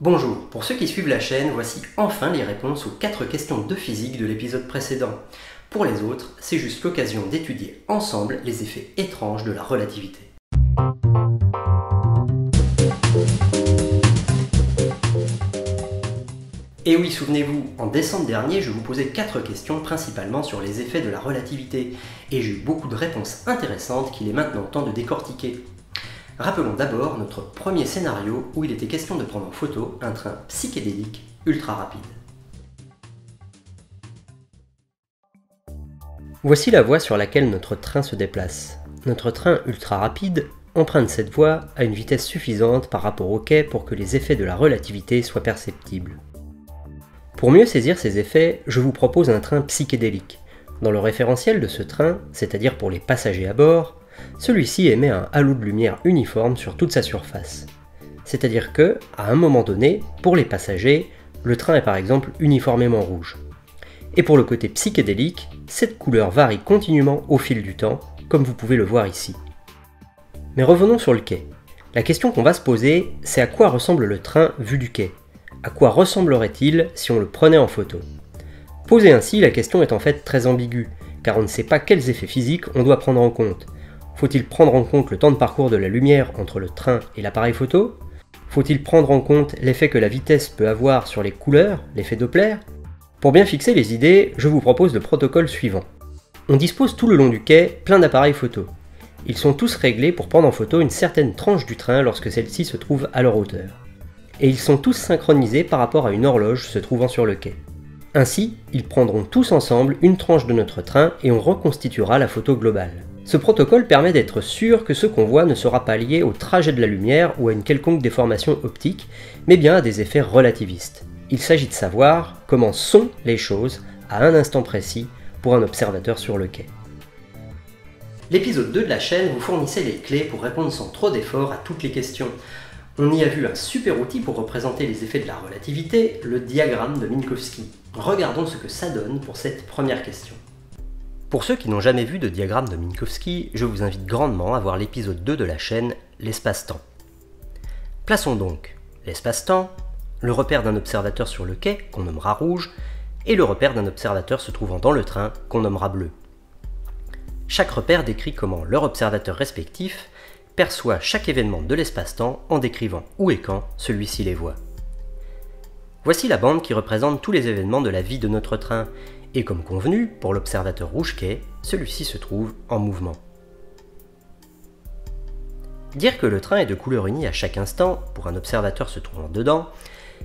Bonjour, pour ceux qui suivent la chaîne, voici enfin les réponses aux 4 questions de physique de l'épisode précédent. Pour les autres, c'est juste l'occasion d'étudier ensemble les effets étranges de la relativité. Et oui, souvenez-vous, en décembre dernier, je vous posais 4 questions principalement sur les effets de la relativité, et j'ai eu beaucoup de réponses intéressantes qu'il est maintenant temps de décortiquer. Rappelons d'abord notre premier scénario où il était question de prendre en photo un train psychédélique ultra rapide. Voici la voie sur laquelle notre train se déplace. Notre train ultra rapide emprunte cette voie à une vitesse suffisante par rapport au quai pour que les effets de la relativité soient perceptibles. Pour mieux saisir ces effets, je vous propose un train psychédélique. Dans le référentiel de ce train, c'est-à-dire pour les passagers à bord, celui-ci émet un halo de lumière uniforme sur toute sa surface. C'est-à-dire que, à un moment donné, pour les passagers, le train est par exemple uniformément rouge. Et pour le côté psychédélique, cette couleur varie continuellement au fil du temps, comme vous pouvez le voir ici. Mais revenons sur le quai. La question qu'on va se poser, c'est à quoi ressemble le train vu du quai? À quoi ressemblerait-il si on le prenait en photo? Posée ainsi, la question est en fait très ambiguë, car on ne sait pas quels effets physiques on doit prendre en compte. Faut-il prendre en compte le temps de parcours de la lumière entre le train et l'appareil photo? Faut-il prendre en compte l'effet que la vitesse peut avoir sur les couleurs, l'effet Doppler? Pour bien fixer les idées, je vous propose le protocole suivant. On dispose tout le long du quai plein d'appareils photo. Ils sont tous réglés pour prendre en photo une certaine tranche du train lorsque celle-ci se trouve à leur hauteur. Et ils sont tous synchronisés par rapport à une horloge se trouvant sur le quai. Ainsi, ils prendront tous ensemble une tranche de notre train et on reconstituera la photo globale. Ce protocole permet d'être sûr que ce qu'on voit ne sera pas lié au trajet de la lumière ou à une quelconque déformation optique, mais bien à des effets relativistes. Il s'agit de savoir comment sont les choses à un instant précis pour un observateur sur le quai. L'épisode 2 de la chaîne vous fournissait les clés pour répondre sans trop d'efforts à toutes les questions. On y a vu un super outil pour représenter les effets de la relativité, le diagramme de Minkowski. Regardons ce que ça donne pour cette première question. Pour ceux qui n'ont jamais vu de diagramme de Minkowski, je vous invite grandement à voir l'épisode 2 de la chaîne, l'espace-temps. Plaçons donc l'espace-temps, le repère d'un observateur sur le quai, qu'on nommera rouge, et le repère d'un observateur se trouvant dans le train, qu'on nommera bleu. Chaque repère décrit comment leur observateur respectif perçoit chaque événement de l'espace-temps en décrivant où et quand celui-ci les voit. Voici la bande qui représente tous les événements de la vie de notre train, et comme convenu, pour l'observateur rouge quai, celui-ci se trouve en mouvement. Dire que le train est de couleur unie à chaque instant, pour un observateur se trouvant dedans,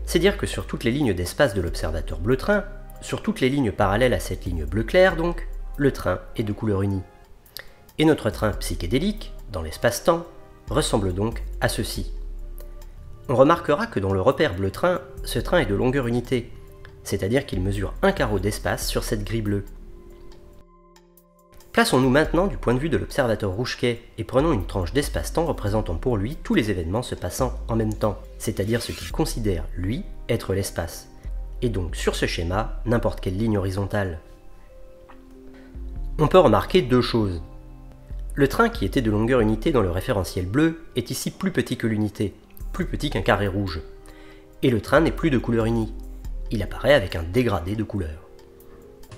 c'est dire que sur toutes les lignes d'espace de l'observateur bleu train, sur toutes les lignes parallèles à cette ligne bleu clair donc, le train est de couleur unie. Et notre train psychédélique, dans l'espace-temps, ressemble donc à ceci. On remarquera que dans le repère bleu train, ce train est de longueur unité, c'est-à-dire qu'il mesure un carreau d'espace sur cette grille bleue. Plaçons-nous maintenant du point de vue de l'observateur rouge quai et prenons une tranche d'espace-temps représentant pour lui tous les événements se passant en même temps, c'est-à-dire ce qu'il considère, lui, être l'espace. Et donc sur ce schéma, n'importe quelle ligne horizontale. On peut remarquer deux choses. Le train qui était de longueur unité dans le référentiel bleu est ici plus petit que l'unité, plus petit qu'un carré rouge. Et le train n'est plus de couleur unie. Il apparaît avec un dégradé de couleur.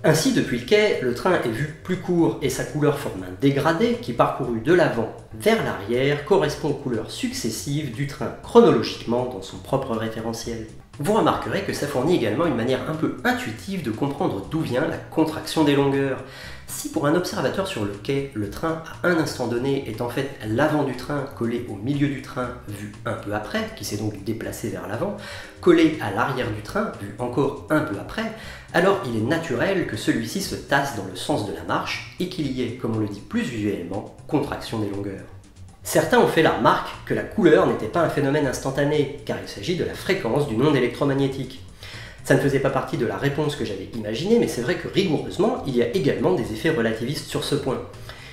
Ainsi, depuis le quai, le train est vu plus court et sa couleur forme un dégradé qui, parcouru de l'avant vers l'arrière, correspond aux couleurs successives du train chronologiquement dans son propre référentiel. Vous remarquerez que ça fournit également une manière un peu intuitive de comprendre d'où vient la contraction des longueurs. Si pour un observateur sur le quai, le train à un instant donné est en fait l'avant du train collé au milieu du train vu un peu après, qui s'est donc déplacé vers l'avant, collé à l'arrière du train vu encore un peu après, alors il est naturel que celui-ci se tasse dans le sens de la marche et qu'il y ait, comme on le dit plus visuellement, contraction des longueurs. Certains ont fait la remarque que la couleur n'était pas un phénomène instantané, car il s'agit de la fréquence d'une onde électromagnétique. Ça ne faisait pas partie de la réponse que j'avais imaginée, mais c'est vrai que rigoureusement, il y a également des effets relativistes sur ce point.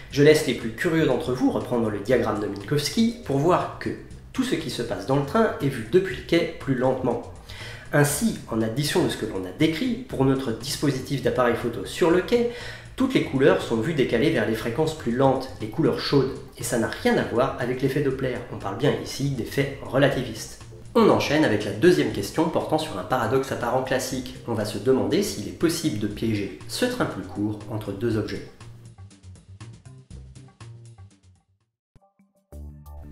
Je laisse les plus curieux d'entre vous reprendre le diagramme de Minkowski pour voir que tout ce qui se passe dans le train est vu depuis le quai plus lentement. Ainsi, en addition de ce que l'on a décrit, pour notre dispositif d'appareil photo sur le quai, toutes les couleurs sont vues décalées vers les fréquences plus lentes, les couleurs chaudes, et ça n'a rien à voir avec l'effet Doppler, on parle bien ici d'effet relativiste. On enchaîne avec la deuxième question portant sur un paradoxe apparent classique. On va se demander s'il est possible de piéger ce train plus court entre deux objets.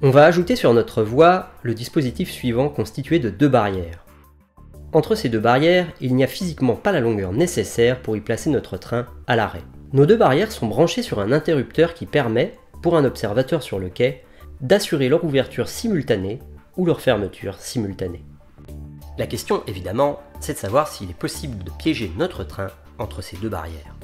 On va ajouter sur notre voie le dispositif suivant constitué de deux barrières. Entre ces deux barrières, il n'y a physiquement pas la longueur nécessaire pour y placer notre train à l'arrêt. Nos deux barrières sont branchées sur un interrupteur qui permet, pour un observateur sur le quai, d'assurer leur ouverture simultanée ou leur fermeture simultanée. La question, évidemment, c'est de savoir s'il est possible de piéger notre train entre ces deux barrières.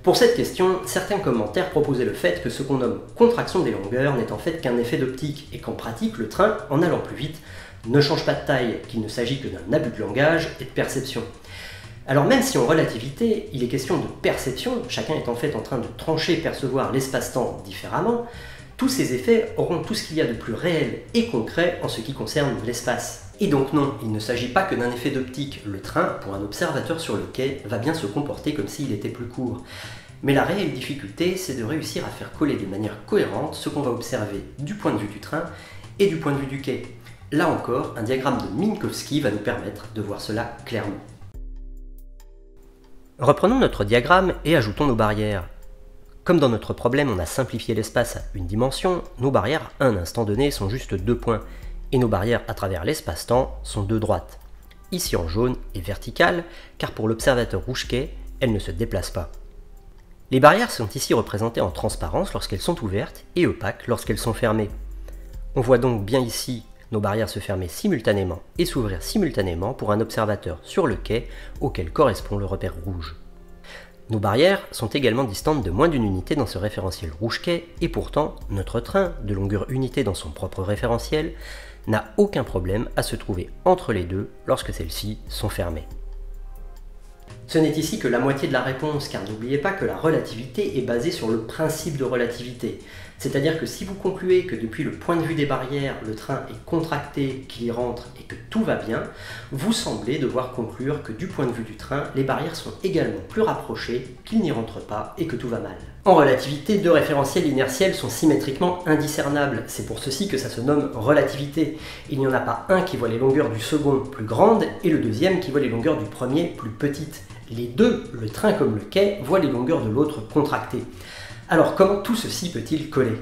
Pour cette question, certains commentaires proposaient le fait que ce qu'on nomme contraction des longueurs n'est en fait qu'un effet d'optique et qu'en pratique, le train, en allant plus vite, ne change pas de taille, qu'il ne s'agit que d'un abus de langage et de perception. Alors même si en relativité, il est question de perception, chacun est en fait en train de trancher et percevoir l'espace-temps différemment, tous ces effets auront tout ce qu'il y a de plus réel et concret en ce qui concerne l'espace. Et donc non, il ne s'agit pas que d'un effet d'optique. Le train, pour un observateur sur le quai, va bien se comporter comme s'il était plus court. Mais la réelle difficulté, c'est de réussir à faire coller de manière cohérente ce qu'on va observer du point de vue du train et du point de vue du quai. Là encore, un diagramme de Minkowski va nous permettre de voir cela clairement. Reprenons notre diagramme et ajoutons nos barrières. Comme dans notre problème, on a simplifié l'espace à une dimension, nos barrières à un instant donné sont juste 2 points, et nos barrières à travers l'espace-temps sont 2 droites. Ici en jaune et verticale, car pour l'observateur rouge-quai, elles ne se déplacent pas. Les barrières sont ici représentées en transparence lorsqu'elles sont ouvertes et opaques lorsqu'elles sont fermées. On voit donc bien ici nos barrières se fermer simultanément et s'ouvrir simultanément pour un observateur sur le quai auquel correspond le repère rouge. Nos barrières sont également distantes de moins d'une unité dans ce référentiel rouge-quai et pourtant, notre train, de longueur unité dans son propre référentiel, n'a aucun problème à se trouver entre les deux lorsque celles-ci sont fermées. Ce n'est ici que la moitié de la réponse, car n'oubliez pas que la relativité est basée sur le principe de relativité. C'est-à-dire que si vous concluez que depuis le point de vue des barrières, le train est contracté, qu'il y rentre et que tout va bien, vous semblez devoir conclure que du point de vue du train, les barrières sont également plus rapprochées, qu'il n'y rentre pas et que tout va mal. En relativité, deux référentiels inertiels sont symétriquement indiscernables. C'est pour ceci que ça se nomme relativité. Il n'y en a pas un qui voit les longueurs du second plus grandes et le deuxième qui voit les longueurs du premier plus petites. Les deux, le train comme le quai, voient les longueurs de l'autre contractées. Alors comment tout ceci peut-il coller?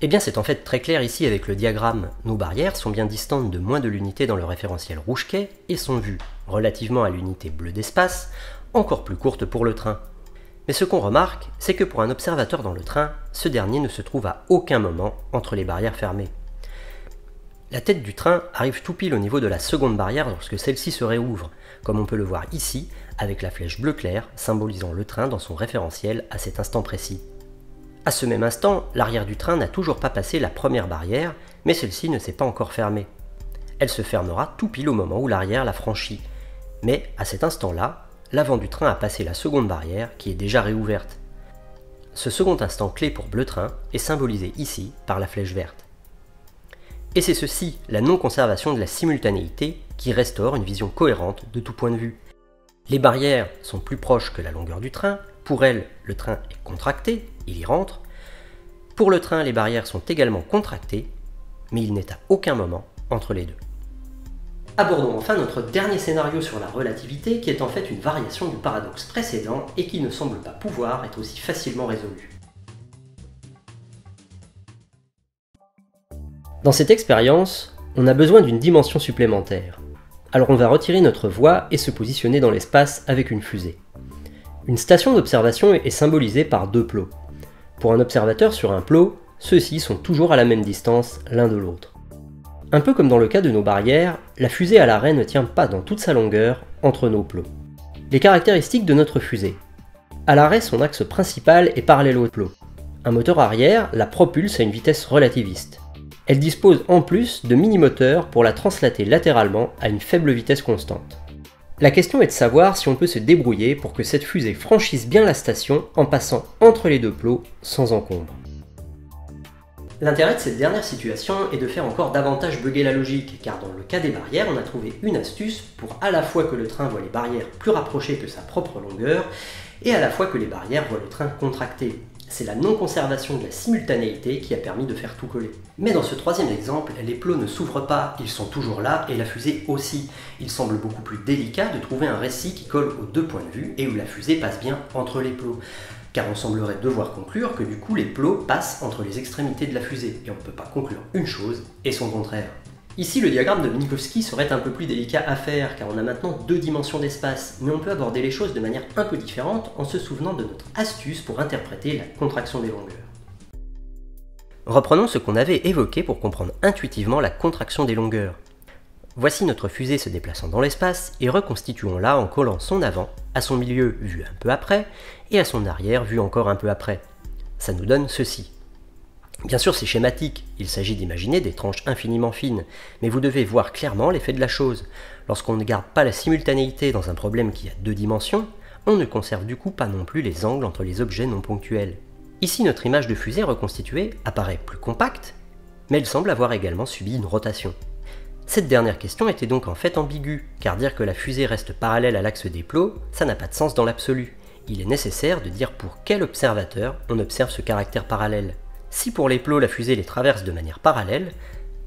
Eh bien c'est en fait très clair ici avec le diagramme. Nos barrières sont bien distantes de moins de l'unité dans le référentiel rouge-quai et sont vues, relativement à l'unité bleue d'espace, encore plus courtes pour le train. Mais ce qu'on remarque, c'est que pour un observateur dans le train, ce dernier ne se trouve à aucun moment entre les barrières fermées. La tête du train arrive tout pile au niveau de la seconde barrière lorsque celle-ci se réouvre, comme on peut le voir ici, avec la flèche bleu clair symbolisant le train dans son référentiel à cet instant précis. À ce même instant, l'arrière du train n'a toujours pas passé la première barrière, mais celle-ci ne s'est pas encore fermée. Elle se fermera tout pile au moment où l'arrière la franchit. Mais à cet instant-là, l'avant du train a passé la seconde barrière qui est déjà réouverte. Ce second instant clé pour bleu train est symbolisé ici par la flèche verte. Et c'est ceci, la non-conservation de la simultanéité, qui restaure une vision cohérente de tout point de vue. Les barrières sont plus proches que la longueur du train, pour elles, le train est contracté, il y rentre. Pour le train, les barrières sont également contractées, mais il n'est à aucun moment entre les deux. Abordons enfin notre dernier scénario sur la relativité, qui est en fait une variation du paradoxe précédent et qui ne semble pas pouvoir être aussi facilement résolu. Dans cette expérience, on a besoin d'une dimension supplémentaire. Alors on va retirer notre voie et se positionner dans l'espace avec une fusée. Une station d'observation est symbolisée par 2 plots. Pour un observateur sur un plot, ceux-ci sont toujours à la même distance l'un de l'autre. Un peu comme dans le cas de nos barrières, la fusée à l'arrêt ne tient pas dans toute sa longueur entre nos plots. Les caractéristiques de notre fusée. À l'arrêt, son axe principal est parallèle au plot. Un moteur arrière la propulse à une vitesse relativiste. Elle dispose en plus de mini-moteurs pour la translater latéralement à une faible vitesse constante. La question est de savoir si on peut se débrouiller pour que cette fusée franchisse bien la station en passant entre les 2 plots sans encombre. L'intérêt de cette dernière situation est de faire encore davantage bugger la logique, car dans le cas des barrières, on a trouvé une astuce pour à la fois que le train voit les barrières plus rapprochées que sa propre longueur, et à la fois que les barrières voient le train contracté. C'est la non-conservation de la simultanéité qui a permis de faire tout coller. Mais dans ce troisième exemple, les plots ne s'ouvrent pas, ils sont toujours là et la fusée aussi. Il semble beaucoup plus délicat de trouver un récit qui colle aux deux points de vue et où la fusée passe bien entre les plots. Car on semblerait devoir conclure que du coup les plots passent entre les extrémités de la fusée et on ne peut pas conclure une chose et son contraire. Ici, le diagramme de Minkowski serait un peu plus délicat à faire, car on a maintenant deux dimensions d'espace, mais on peut aborder les choses de manière un peu différente en se souvenant de notre astuce pour interpréter la contraction des longueurs. Reprenons ce qu'on avait évoqué pour comprendre intuitivement la contraction des longueurs. Voici notre fusée se déplaçant dans l'espace, et reconstituons-la en collant son avant à son milieu vu un peu après, et à son arrière vu encore un peu après. Ça nous donne ceci. Bien sûr, c'est schématique, il s'agit d'imaginer des tranches infiniment fines, mais vous devez voir clairement l'effet de la chose. Lorsqu'on ne garde pas la simultanéité dans un problème qui a deux dimensions, on ne conserve du coup pas non plus les angles entre les objets non ponctuels. Ici, notre image de fusée reconstituée apparaît plus compacte, mais elle semble avoir également subi une rotation. Cette dernière question était donc en fait ambiguë, car dire que la fusée reste parallèle à l'axe des plots, ça n'a pas de sens dans l'absolu. Il est nécessaire de dire pour quel observateur on observe ce caractère parallèle. Si pour les plots la fusée les traverse de manière parallèle,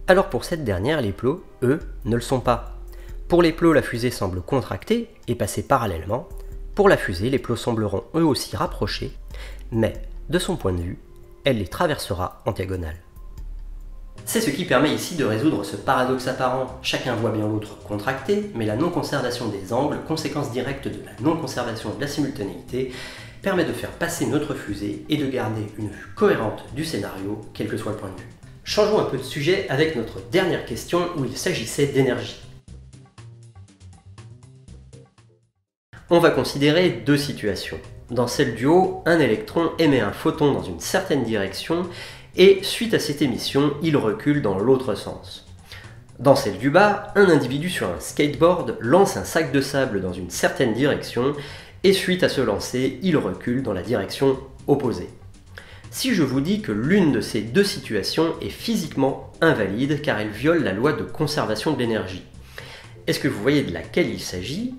alors pour cette dernière les plots, eux, ne le sont pas. Pour les plots la fusée semble contractée et passer parallèlement, pour la fusée les plots sembleront eux aussi rapprochés, mais de son point de vue, elle les traversera en diagonale. C'est ce qui permet ici de résoudre ce paradoxe apparent. Chacun voit bien l'autre contracté, mais la non-conservation des angles, conséquence directe de la non-conservation de la simultanéité, permet de faire passer notre fusée et de garder une vue cohérente du scénario, quel que soit le point de vue. Changeons un peu de sujet avec notre dernière question où il s'agissait d'énergie. On va considérer deux situations. Dans celle du haut, un électron émet un photon dans une certaine direction et suite à cette émission, il recule dans l'autre sens. Dans celle du bas, un individu sur un skateboard lance un sac de sable dans une certaine direction et suite à ce lancer, il recule dans la direction opposée. Si je vous dis que l'une de ces deux situations est physiquement invalide car elle viole la loi de conservation de l'énergie, est-ce que vous voyez de laquelle il s'agit?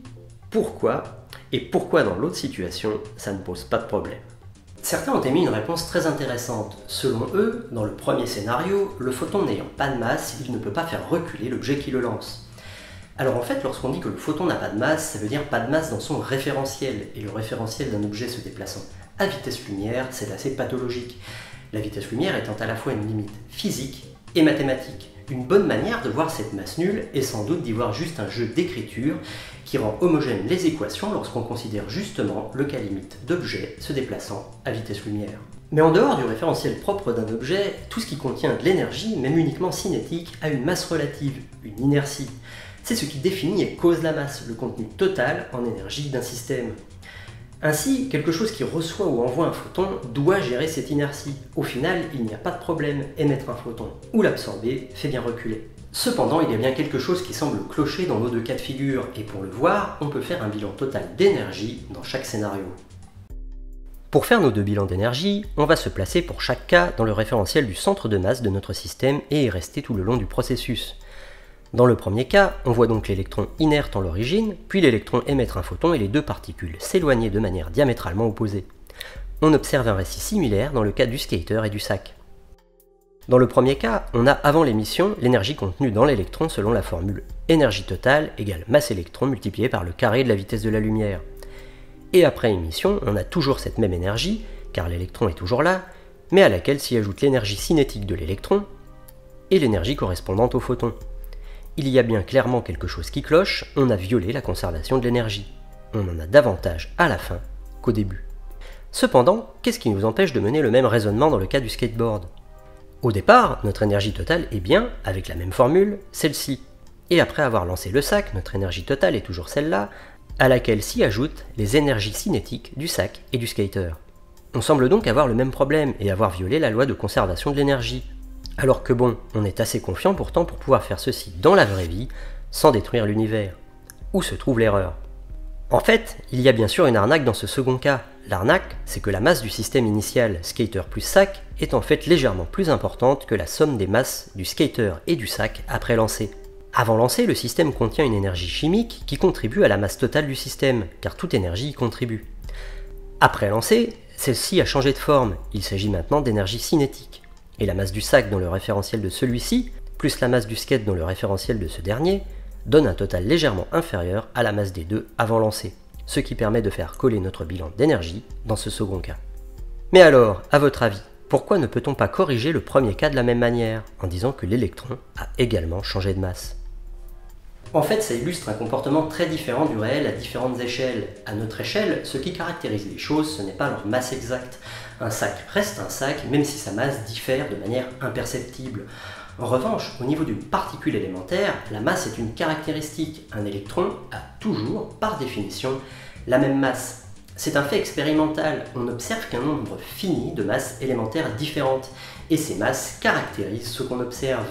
Pourquoi? Et pourquoi dans l'autre situation, ça ne pose pas de problème? Certains ont émis une réponse très intéressante. Selon eux, dans le premier scénario, le photon n'ayant pas de masse, il ne peut pas faire reculer l'objet qui le lance. Alors en fait, lorsqu'on dit que le photon n'a pas de masse, ça veut dire pas de masse dans son référentiel, et le référentiel d'un objet se déplaçant à vitesse lumière, c'est assez pathologique. La vitesse lumière étant à la fois une limite physique et mathématique. Une bonne manière de voir cette masse nulle est sans doute d'y voir juste un jeu d'écriture qui rend homogènes les équations lorsqu'on considère justement le cas limite d'objets se déplaçant à vitesse lumière. Mais en dehors du référentiel propre d'un objet, tout ce qui contient de l'énergie, même uniquement cinétique, a une masse relative, une inertie. C'est ce qui définit et cause la masse, le contenu total en énergie d'un système. Ainsi, quelque chose qui reçoit ou envoie un photon doit gérer cette inertie. Au final, il n'y a pas de problème, émettre un photon ou l'absorber fait bien reculer. Cependant, il y a bien quelque chose qui semble clocher dans nos deux cas de figure, et pour le voir, on peut faire un bilan total d'énergie dans chaque scénario. Pour faire nos deux bilans d'énergie, on va se placer pour chaque cas dans le référentiel du centre de masse de notre système et y rester tout le long du processus. Dans le premier cas, on voit donc l'électron inerte en l'origine, puis l'électron émettre un photon et les deux particules s'éloigner de manière diamétralement opposée. On observe un récit similaire dans le cas du skater et du sac. Dans le premier cas, on a avant l'émission l'énergie contenue dans l'électron selon la formule énergie totale égale masse électron multipliée par le carré de la vitesse de la lumière. Et après émission, on a toujours cette même énergie, car l'électron est toujours là, mais à laquelle s'y ajoute l'énergie cinétique de l'électron et l'énergie correspondante au photon. Il y a bien clairement quelque chose qui cloche, on a violé la conservation de l'énergie. On en a davantage à la fin qu'au début. Cependant, qu'est-ce qui nous empêche de mener le même raisonnement dans le cas du skateboard? Au départ, notre énergie totale est bien, avec la même formule, celle-ci. Et après avoir lancé le sac, notre énergie totale est toujours celle-là, à laquelle s'y ajoutent les énergies cinétiques du sac et du skater. On semble donc avoir le même problème et avoir violé la loi de conservation de l'énergie. Alors que bon, on est assez confiant pourtant pour pouvoir faire ceci dans la vraie vie, sans détruire l'univers. Où se trouve l'erreur? En fait, il y a bien sûr une arnaque dans ce second cas. L'arnaque, c'est que la masse du système initial, skater plus sac, est en fait légèrement plus importante que la somme des masses du skater et du sac après lancer. Avant lancer, le système contient une énergie chimique qui contribue à la masse totale du système, car toute énergie y contribue. Après lancer, celle-ci a changé de forme, il s'agit maintenant d'énergie cinétique. Et la masse du sac dans le référentiel de celui-ci, plus la masse du skate dans le référentiel de ce dernier, donne un total légèrement inférieur à la masse des deux avant lancer, ce qui permet de faire coller notre bilan d'énergie dans ce second cas. Mais alors, à votre avis, pourquoi ne peut-on pas corriger le premier cas de la même manière, en disant que l'électron a également changé de masse? En fait, ça illustre un comportement très différent du réel à différentes échelles. À notre échelle, ce qui caractérise les choses, ce n'est pas leur masse exacte. Un sac reste un sac, même si sa masse diffère de manière imperceptible. En revanche, au niveau d'une particule élémentaire, la masse est une caractéristique. Un électron a toujours, par définition, la même masse. C'est un fait expérimental. On observe qu'un nombre fini de masses élémentaires différentes, et ces masses caractérisent ce qu'on observe.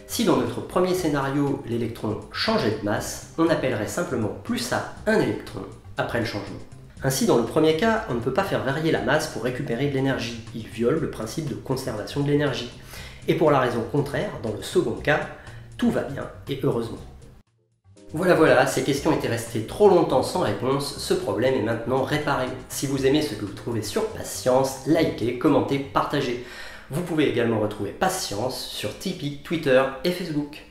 Si dans notre premier scénario, l'électron changeait de masse, on appellerait simplement plus ça un électron après le changement. Ainsi, dans le premier cas, on ne peut pas faire varier la masse pour récupérer de l'énergie. Il viole le principe de conservation de l'énergie. Et pour la raison contraire, dans le second cas, tout va bien, et heureusement. Voilà, ces questions étaient restées trop longtemps sans réponse, ce problème est maintenant réparé. Si vous aimez ce que vous trouvez sur Pascience, likez, commentez, partagez. Vous pouvez également retrouver Pascience sur Tipeee, Twitter et Facebook.